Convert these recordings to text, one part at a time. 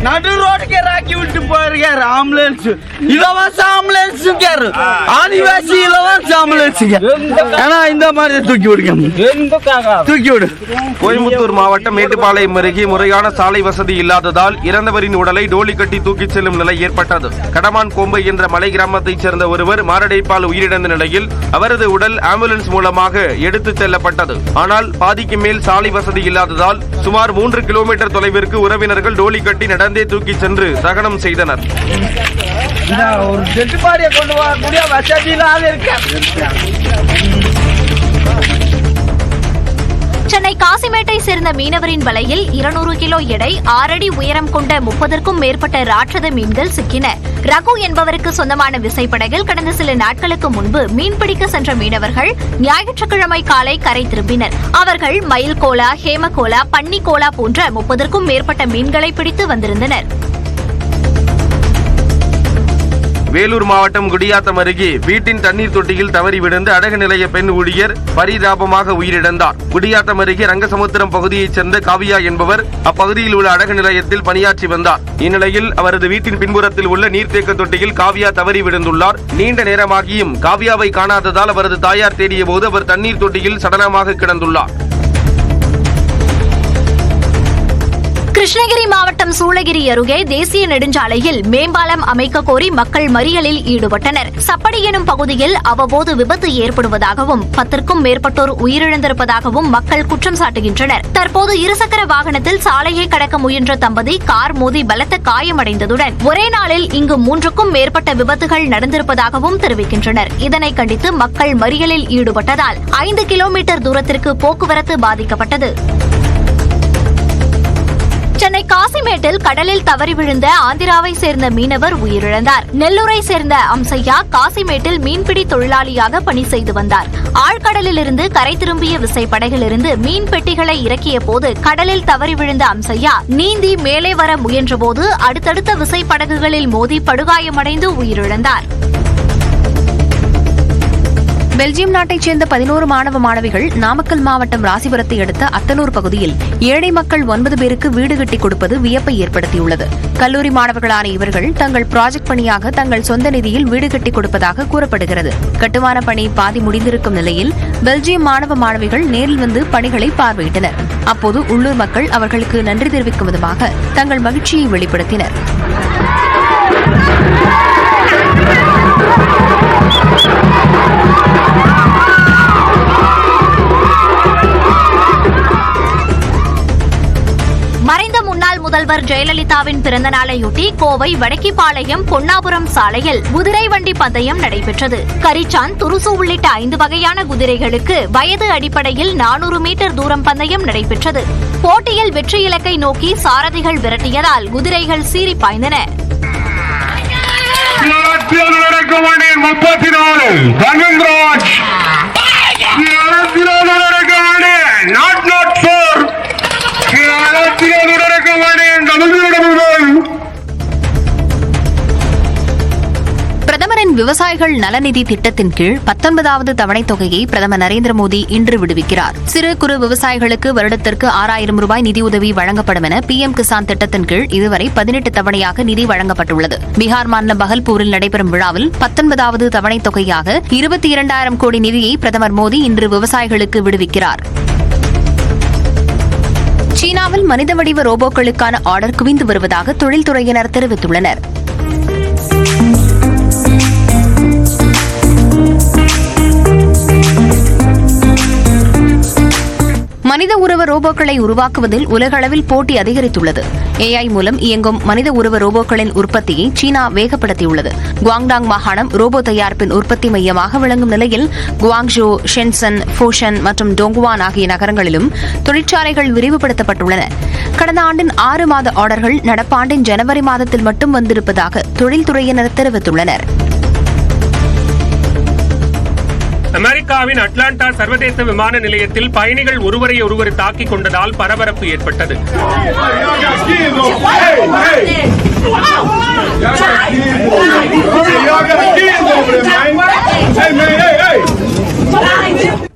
நடு ரோடுக்கே ராக்கி விட்டு போயிருக்காரு ஆம்புலன்ஸ். இலவச ஆம்புலன்ஸ் ஆதிவாசி இலவச ஆம்புலன்ஸ். ஆனா இந்த மாதிரி தூக்கி விடு. கோயம்புத்தூர் மாவட்டம் மேட்டுப்பாளையம் அருகே முறையான சாலை வசதி இல்லாததால் இறந்தவரின் உடலை டோலி கட்டி தூக்கிச் செல்லும் நிலை ஏற்பட்டது. கடமான் கோம்பை என்ற மலை கிராமத்தைச் சேர்ந்த ஒருவர் மாரடைப்பால் உயிரிழந்த நிலையில் அவரது உடல் ஆம்புலன்ஸ் மூலமாக எடுத்துச் செல்லப்பட்டது. ஆனால் பாதிக்கு மேல் சாலை வசதி இல்லாததால் சுமார் 3 கிலோமீட்டர் தொலைவிற்கு உறவினர்கள் டோலி கட்டி நடந்தே தூக்கி சென்று தகனம் செய்தனர். ஒரு செட்டுப்பாடியை கொண்டு வரக்கூடிய வசதியில்லாத இருக்க. சென்னை காசிமேட்டை சேர்ந்த மீனவரின் வலையில் 200 கிலோ எடை 6 அடி உயரம் கொண்ட 30க்கும் மேற்பட்ட ராட்சத மீன்கள் சிக்கின. ரகு என்பவருக்கு சொந்தமான விசைப்படகில் கடந்த சில நாட்களுக்கு முன்பு மீன்பிடிக்க சென்ற மீனவர்கள் ஞாயிற்றுக்கிழமை காலை கரை திரும்பினர். அவர்கள் மயில்கோலா, ஹேமகோலா, பன்னிக்கோலா போன்ற 30க்கும் மேற்பட்ட மீன்களை பிடித்து வந்திருந்தனர். வேலூர் மாவட்டம் குடியாத்தம் அருகே வீட்டின் தண்ணீர் தொட்டியில் தவறி விழுந்து அடகு நிலைய பெண் ஊழியர் பரிதாபமாக உயிரிழந்தார். குடியாத்தம் அருகே ரங்கசமுத்திரம் பகுதியைச் சேர்ந்த காவியா என்பவர் அப்பகுதியில் உள்ள அடகு நிலையத்தில் பணியாற்றி வந்தார். இந்நிலையில் அவரது வீட்டின் பின்புறத்தில் உள்ள நீர்த்தேக்க தொட்டியில் காவியா தவறி விழுந்துள்ளார். நீண்ட நேரமாகியும் காவியாவை காணாததால் அவரது தாயார் தேடிய போது அவர் தண்ணீர் தொட்டியில் சடலமாக கிடந்துள்ளார். கிருஷ்ணகிரி மாவட்டம் சூளகிரி அருகே தேசிய நெடுஞ்சாலையில் மேம்பாலம் அமைக்க கோரி மக்கள் மறியலில் ஈடுபட்டனர். சப்படி எனும் பகுதியில் அவ்வப்போது விபத்து ஏற்படுவதாகவும் 10க்கும் மேற்பட்டோர் உயிரிழந்திருப்பதாகவும் மக்கள் குற்றம் சாட்டுகின்றனர். தற்போது இருசக்கர வாகனத்தில் சாலையை கடக்க முயன்ற தம்பதி கார் மோதி பலத்த காயமடைந்ததுடன் ஒரே நாளில் இங்கு 3க்கும் மேற்பட்ட விபத்துகள் நடந்திருப்பதாகவும் தெரிவிக்கின்றனர். இதனை கண்டித்து மக்கள் மறியலில் ஈடுபட்டதால் 5 கிலோமீட்டர் தூரத்திற்கு போக்குவரத்து பாதிக்கப்பட்டது. சென்னை காசிமேட்டில் கடலில் தவறி விழுந்த ஆந்திராவை சேர்ந்த மீனவர் உயிரிழந்தார். நெல்லூரை சேர்ந்த அம்சையா காசிமேட்டில் மீன்பிடி தொழிலாளியாக பணி செய்து வந்தார். ஆழ்கடலிலிருந்து கரை திரும்பிய விசைப்படகிலிருந்து மீன் பெட்டிகளை இறக்கிய போது கடலில் தவறி விழுந்த அம்சையா நீந்தி மேலே வர முயன்றபோது அடுத்தடுத்த விசைப்படகுகளில் மோதி படுகாயமடைந்து உயிரிழந்தார். பெல்ஜியம் நாட்டைச் சேர்ந்த 11 மாணவ மாணவிகள் நாமக்கல் மாவட்டம் ராசிபுரத்தை அடுத்த அத்தனூர் பகுதியில் ஏழை மக்கள் 9 பேருக்கு வீடு கட்டிக் கொடுப்பது வியப்பை ஏற்படுத்தியுள்ளது. கல்லூரி மாணவர்களான இவர்கள் தங்கள் ப்ராஜெக்ட் பணியாக தங்கள் சொந்த நிதியில் வீடு கட்டிக் கொடுப்பதாக கூறப்படுகிறது. கட்டுமான பணி பாதி முடிந்திருக்கும் நிலையில் பெல்ஜியம் மாணவ மாணவிகள் நேரில் வந்து பணிகளை பார்வையிட்டனர். அப்போது உள்ளூர் மக்கள் அவர்களுக்கு நன்றி தெரிவிக்கும் விதமாக தங்கள் மகிழ்ச்சியை வெளிப்படுத்தினர். மறைந்த முன்னாள் முதல்வர் ஜெயலலிதாவின் பிறந்த நாளையொட்டி கோவை வடக்கிப்பாளையம் பொன்னாபுரம் சாலையில் குதிரை வண்டி பந்தயம் நடைபெற்றது. கரிச்சான், துருசு உள்ளிட்ட 5 வகையான குதிரைகளுக்கு வயது அடிப்படையில் 400 மீட்டர் தூரம் பந்தயம் நடைபெற்றது. போட்டியில் வெற்றி இலக்கை நோக்கி சாரதிகள் விரட்டியதால் குதிரைகள் சீறி பாய்ந்தன. பிரதமரின் விவசாயிகள் நலநிதி திட்டத்தின் கீழ் 19வது தவணைத் தொகையை பிரதமர் நரேந்திர மோடி இன்று விடுவிக்கிறார். சிறு குறு விவசாயிகளுக்கு வருடத்திற்கு 6000 ரூபாய் நிதியுதவி வழங்கப்படும் என PM கிசான் திட்டத்தின் கீழ் இதுவரை 18 தவணையாக நிதி வழங்கப்பட்டுள்ளது. பீகார் மாநிலம் பகல்பூரில் நடைபெறும் விழாவில் 19வது தவணைத் தொகையாக 22,000 கோடி நிதியை பிரதமர் மோடி இன்று விவசாயிகளுக்கு விடுவிக்கிறார். சீனாவில் மனித வடிவ ரோபோக்களுக்கான ஆர்டர் குவிந்து வருவதாக தொழில்துறையினர் தெரிவித்துள்ளனர். மனித உருவ ரோபோக்களை உருவாக்குவதில் உலகளவில் போட்டி அதிகரித்துள்ளது. AI மூலம் இயங்கும் மனித உருவ ரோபோக்களின் உற்பத்தியை சீனா வேகப்படுத்தியுள்ளது. குவாங்டாங் மாகாணம் ரோபோ தயாரிப்பின் உற்பத்தி மையமாக விளங்கும் நிலையில் குவாங்ஜோ, ஷென்சன், ஃபோஷன் மற்றும் டோங்குவான் ஆகிய நகரங்களிலும் தொழிற்சாலைகள் விரிவுபடுத்தப்பட்டுள்ளன. கடந்த ஆண்டின் 6 மாத ஆர்டர்கள் நடப்பாண்டின் ஜனவரி மாதத்தில் மட்டும் வந்திருப்பதாக தொழில்துறையினர் தெரிவித்துள்ளனர். அமெரிக்காவின் அட்லாண்டா சர்வதேச விமான நிலையத்தில் பயணிகள் ஒருவரை ஒருவர் தாக்கிக் கொண்டதால் பரபரப்பு ஏற்பட்டது.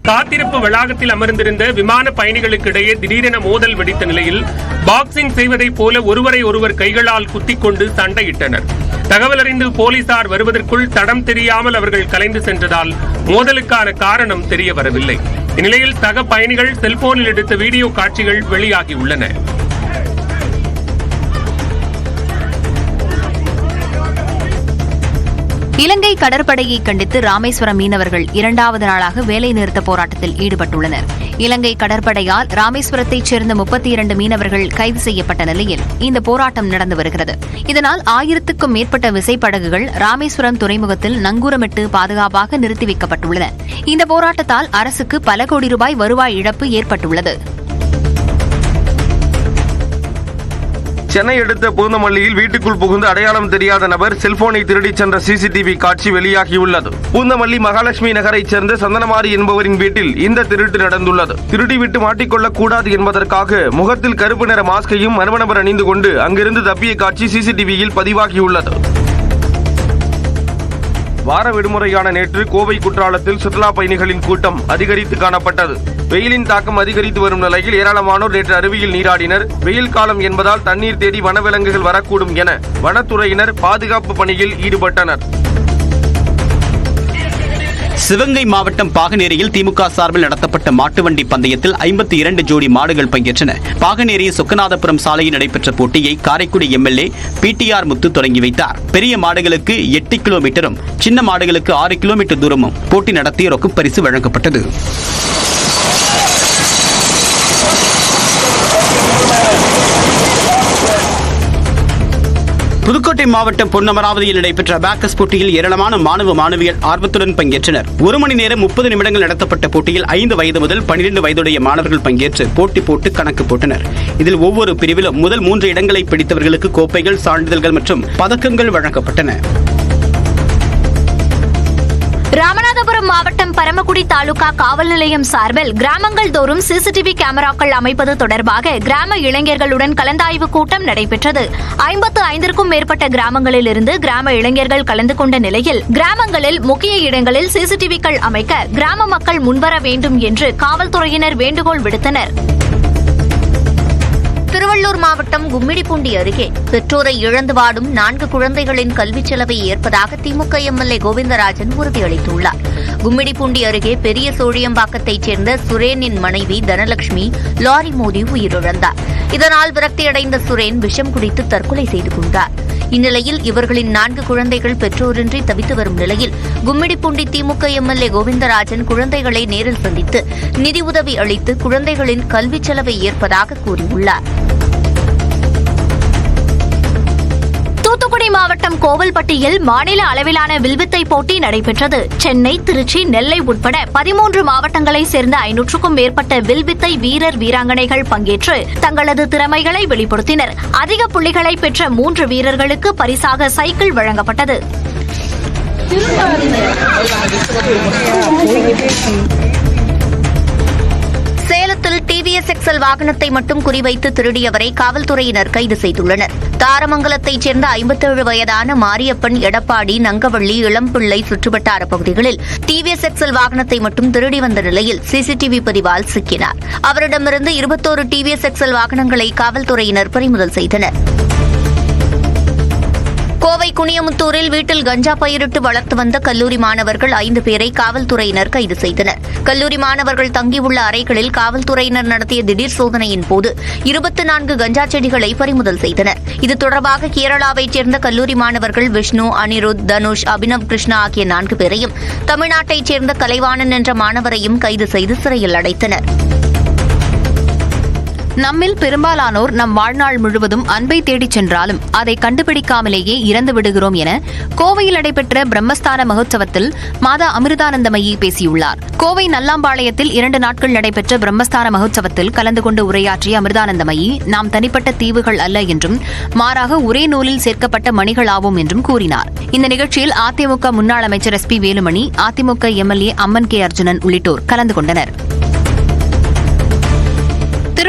காத்திருப்பு வளாகத்தில் அமர்ந்திருந்த விமான பயணிகளுக்கு இடையே திடீரென மோதல் வெடித்த நிலையில் பாக்ஸிங் செய்வதைப் போல ஒருவரை ஒருவர் கைகளால் குத்திக் கொண்டு சண்டையிட்டனர். தகவல் அறிந்து போலீசார் வருவதற்குள் தடம் தெரியாமல் அவர்கள் கலைந்து சென்றதால் மோதலுக்கான காரணம் தெரிய வரவில்லை. இந்நிலையில் சக பயணிகள் செல்போனில் எடுத்த வீடியோ காட்சிகள் வெளியாகியுள்ளன. இலங்கை கடற்படையை கண்டித்து ராமேஸ்வரம் மீனவர்கள் 2வது நாளாக வேலை நிறுத்த போராட்டத்தில் ஈடுபட்டுள்ளனர். இலங்கை கடற்படையால் ராமேஸ்வரத்தைச் சேர்ந்த 32 மீனவர்கள் கைது செய்யப்பட்ட நிலையில் இந்த போராட்டம் நடந்து வருகிறது. இதனால் 1000க்கும் மேற்பட்ட விசைப்படகுகள் ராமேஸ்வரம் துறைமுகத்தில் நங்கூரமிட்டு பாதுகாப்பாக நிறுத்தி வைக்கப்பட்டுள்ளன. இந்த போராட்டத்தால் அரசுக்கு பல கோடி ரூபாய் வருவாய் இழப்பு ஏற்பட்டுள்ளது. சென்னை அடுத்த பூந்தமல்லியில் வீட்டுக்குள் புகுந்து அடையாளம் தெரியாத நபர் செல்போனை திருடிச் சென்ற சிசிடிவி காட்சி வெளியாகியுள்ளது. பூந்தமல்லி மகாலட்சுமி நகரைச் சேர்ந்த சந்தனமாரி என்பவரின் வீட்டில் இந்த திருட்டு நடந்துள்ளது. திருடிவிட்டு மாட்டிக்கொள்ளக் கூடாது என்பதற்காக முகத்தில் கருப்பு நிற மாஸ்கையும் மர்ம நபர் அணிந்து கொண்டு அங்கிருந்து தப்பிய காட்சி சிசிடிவியில் பதிவாகியுள்ளது. வார விடுமுறையான நேற்று கோவை குற்றாலத்தில் சுற்றுலா பயணிகளின் கூட்டம் அதிகரித்து காணப்பட்டது. வெயிலின் தாக்கம் அதிகரித்து வரும் நிலையில் ஏராளமானோர் நேற்று அருவியில் நீராடினர். வெயில் காலம் என்பதால் தண்ணீர் தேடி வனவிலங்குகள் வரக்கூடும் என வனத்துறையினர் பாதுகாப்பு பணியில் ஈடுபட்டனர். சிவகங்கை மாவட்டம் பாகனேரியில் திமுக சார்பில் நடத்தப்பட்ட மாட்டு வண்டி பந்தயத்தில் 52 ஜோடி மாடுகள் பங்கேற்றன. பாகனேரி சொக்கநாதபுரம் சாலையில் நடைபெற்ற போட்டியை காரைக்குடி எம்எல்ஏ PTR முத்து தொடங்கி வைத்தார். பெரிய மாடுகளுக்கு 8 கிலோமீட்டரும் சின்ன மாடுகளுக்கு 6 கிலோமீட்டர் தூரமும் போட்டி நடத்தி ரொக்கப் பரிசு வழங்கப்பட்டது. புதுக்கோட்டை மாவட்டம் பொன்னமராவதியில் நடைபெற்ற அபாக்கஸ் போட்டியில் ஏராளமான மாணவ மாணவியர் ஆர்வத்துடன் பங்கேற்றனர். 1 மணி நேரம் 30 நிமிடங்கள் நடத்தப்பட்ட போட்டியில் 5 வயது முதல் 12 வயதுடைய மாணவர்கள் பங்கேற்று போட்டி போட்டு கணக்கு போட்டனர். இதில் ஒவ்வொரு பிரிவிலும் முதல் 3 இடங்களை பிடித்தவர்களுக்கு கோப்பைகள், சான்றிதழ்கள் மற்றும் பதக்கங்கள் வழங்கப்பட்டன. ராமநாதபுரம் மாவட்டம் பரமக்குடி தாலுகா காவல் நிலையம் சார்பில் கிராமங்கள் தோறும் சிசிடிவி கேமராக்கள் அமைப்பது தொடர்பாக கிராம இளைஞர்களுடன் கலந்தாய்வு கூட்டம் நடைபெற்றது. 55க்கும் மேற்பட்ட கிராமங்களில் இருந்து கிராம இளைஞர்கள் கலந்து கொண்ட நிலையில் கிராமங்களில் முக்கிய இடங்களில் சிசிடிவிக்கள் அமைக்க கிராம மக்கள் முன்வர வேண்டும் என்று காவல்துறையினர் வேண்டுகோள் விடுத்தனர். திருவள்ளூர் மாவட்டம் கும்மிடிப்பூண்டி அருகே பெற்றோரை இழந்து வாடும் 4 குழந்தைகளின் கல்விச் செலவை ஏற்பதாக திமுக எம்எல்ஏ கோவிந்தராஜன் உறுதியளித்துள்ளார். கும்மிடிப்பூண்டி அருகே பெரிய சோழியம்பாக்கத்தைச் சேர்ந்த சுரேனின் மனைவி தனலட்சுமி லாரி மோதி உயிரிழந்தார். இதனால் விரக்தியடைந்த சுரேன் விஷம் குடித்து தற்கொலை செய்து கொண்டார். இந்நிலையில் இவர்களின் 4 குழந்தைகள் பெற்றோரின்றி தவித்து வரும் நிலையில் கும்மிடிப்பூண்டி திமுக எம்எல்ஏ கோவிந்தராஜன் குழந்தைகளை நேரில் சந்தித்து நிதி உதவி அளித்து குழந்தைகளின் கல்விச் செலவை ஏற்பதாக கூறியுள்ளார். தூத்துக்குடி மாவட்டம் கோவில்பட்டியில் மாநில அளவிலான வில்வித்தை போட்டி நடைபெற்றது. சென்னை, திருச்சி, நெல்லை உட்பட 13 மாவட்டங்களைச் சேர்ந்த 500க்கும் மேற்பட்ட வில்வித்தை வீரர் வீராங்கனைகள் பங்கேற்று தங்களது திறமைகளை வெளிப்படுத்தினர். அதிக புள்ளிகளை பெற்ற 3 வீரர்களுக்கு பரிசாக சைக்கிள் வழங்கப்பட்டது. சேலத்தில் டிவிஎஸ் எக்ஸல் வாகனத்தை மட்டும் குறிவைத்து திருடியவரை காவல்துறையினர் கைது செய்துள்ளனர். தாரமங்கலத்தைச் சேர்ந்த 57 வயதான மாரியப்பன், எடப்பாடி, நங்கவள்ளி, இளம்பிள்ளை சுற்றுவட்டார பகுதிகளில் டிவிஎஸ் எக்ஸல் வாகனத்தை மட்டும் திருடி வந்த நிலையில் சிசிடிவி பதிவால் சிக்கினார். அவரிடமிருந்து 21 டிவிஎஸ் எக்ஸல் வாகனங்களை காவல்துறையினர் பறிமுதல் செய்தனர். கோவை குனியமுத்தூரில் வீட்டில் கஞ்சா பயிரிட்டு வளர்த்து வந்த கல்லூரி மாணவர்கள் 5 பேரை காவல்துறையினர் கைது செய்தனர். கல்லூரி மாணவர்கள் தங்கியுள்ள அறைகளில் காவல்துறையினர் நடத்திய திடீர் சோதனையின் போது 24 கஞ்சா செடிகளை பறிமுதல் செய்தனர். இது தொடர்பாக கேரளாவைச் சேர்ந்த கல்லூரி மாணவர்கள் விஷ்ணு, அனிருத், தனுஷ், அபினவ் கிருஷ்ணா ஆகிய 4 பேரையும் தமிழ்நாட்டைச் சேர்ந்த கலைவாணன் என்ற மாணவரையும் கைது செய்து சிறையில் அடைத்தனர். நம்மில் பெரும்பாலானோர் நம் வாழ்நாள் முழுவதும் அன்பை தேடிச் சென்றாலும் அதை கண்டுபிடிக்காமலேயே இறந்து விடுகிறோம் என கோவையில் நடைபெற்ற பிரம்மஸ்தான மகோத்சவத்தில் மாதா அமிர்தானந்தமயி பேசியுள்ளார். கோவை நல்லாம்பாளையத்தில் 2 நாட்கள் நடைபெற்ற பிரம்மஸ்தான மகோத்சவத்தில் கலந்து கொண்டு உரையாற்றிய அமிர்தானந்தமயி, நாம் தனிப்பட்ட தீவுகள் அல்ல என்றும் மாறாக ஒரே நூலில் சேர்க்கப்பட்ட மணிகளாவோம் என்றும் கூறினார். இந்த நிகழ்ச்சியில் அதிமுக முன்னாள் அமைச்சர் SP வேலுமணி, அதிமுக எம்எல்ஏ அம்மன் K. அர்ஜுனன் உள்ளிட்டோர் கலந்து கொண்டனர்.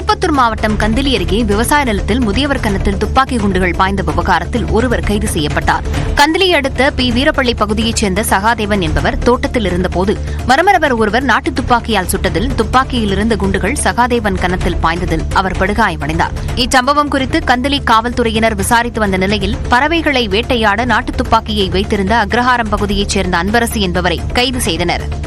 திருப்பத்தூர் மாவட்டம் கந்திலி அருகே விவசாய நிலத்தில் முதியவர் கன்னத்தில் துப்பாக்கி குண்டுகள் பாய்ந்த விவகாரத்தில் ஒருவர் கைது செய்யப்பட்டார். கந்திலியை அடுத்த பி. வீரப்பள்ளி பகுதியைச் சேர்ந்த சகாதேவன் என்பவர் தோட்டத்தில் இருந்தபோது மர்மநபர் ஒருவர் நாட்டு துப்பாக்கியால் சுட்டதில் துப்பாக்கியில் இருந்த குண்டுகள் சகாதேவன் கன்னத்தில் பாய்ந்ததில் அவர் படுகாயமடைந்தார். இச்சம்பவம் குறித்து கந்திலி காவல்துறையினர் விசாரித்து வந்த நிலையில் பறவைகளை வேட்டையாட நாட்டு துப்பாக்கியை வைத்திருந்த அக்ரஹாரம் பகுதியைச் சேர்ந்த அன்பரசு என்பவரை கைது செய்தனர்.